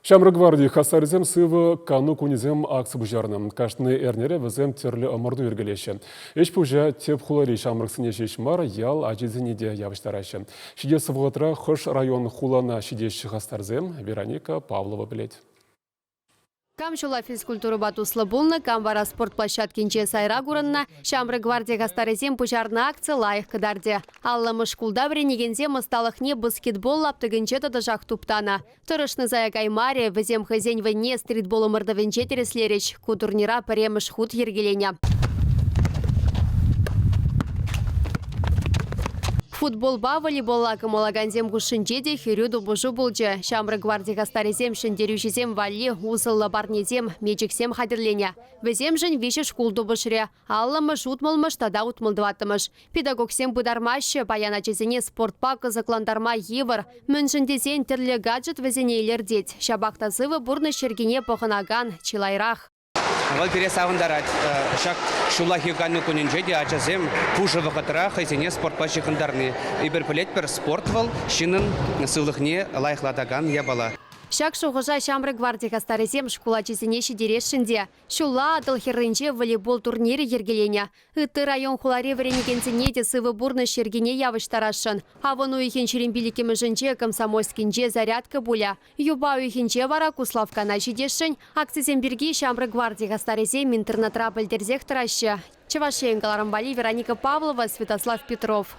Шамры-гвардии хасарзем сывы кану кунизем аксы бұжарным. Каштыны әрнері візем терлі ымырды ергелеші. Эш бұжа теп хулари шамрыксыне шешмар ял ажизінеде ябыштарашы. Шиде сывғытра хыш район хулана шидеші хастарзем Вероника Павлова білет. Камшула физкультуры батуслы булны, камбара спортплощадкинче сайра гурынна, Шамры-гвардия гастарезем пужарна акция лайық кыдарде. Аллы шкулда вренегензем ысталықне баскетбол лаптыгынче тадыжақ туптана. Тұрышны заяк аймаре, візем хызень вне стритболы мырдавенче тереслереш, ку турнира премыш худ ергеленя. Футболба волейболла кымалаганзем гушынчеде хирюду бужу булчы. Шамры-гвардия гастарезем шындерюшізем валли узылла барнезем мечексем хадерленя. Везем жын виші шкулду бышыре. Аллымыш утмылмыш тада утмылдываттымыш. Педагогсем бұдармашы баяна чезене спортпа кызыкландарма евір. Міншіндезен тірлі гаджет везене елердет. Шабақтазывы бұрны шергене пұғынаган чилайрақ. Вал пересавындарать. Шак шулахи ганну кунинжеди ачазем пужа вахатра хайзене спортпа шихандарны. Иберпелет пер спортвал шинын сылыхне лайхладаган ябала. Шак шуғыжа Шамры-гвардия гастарезем школа чезенеші дерешінде. Шула атыл херрынче волейбол турнире ергеленя. Үтті район хуларе вренегензіне сывы бурны шергене явыштарашын. Авын уйхен черембилікемі жынче комсомольскинче зарядка буля. Юба уйхенче вара Куславкана жидешін. Акцизем бірге Шамры-гвардия гастарезем интернетра білдерзек тұрашы. Чевашенко Ларамбали, Вероника Павлова, Святослав Петров.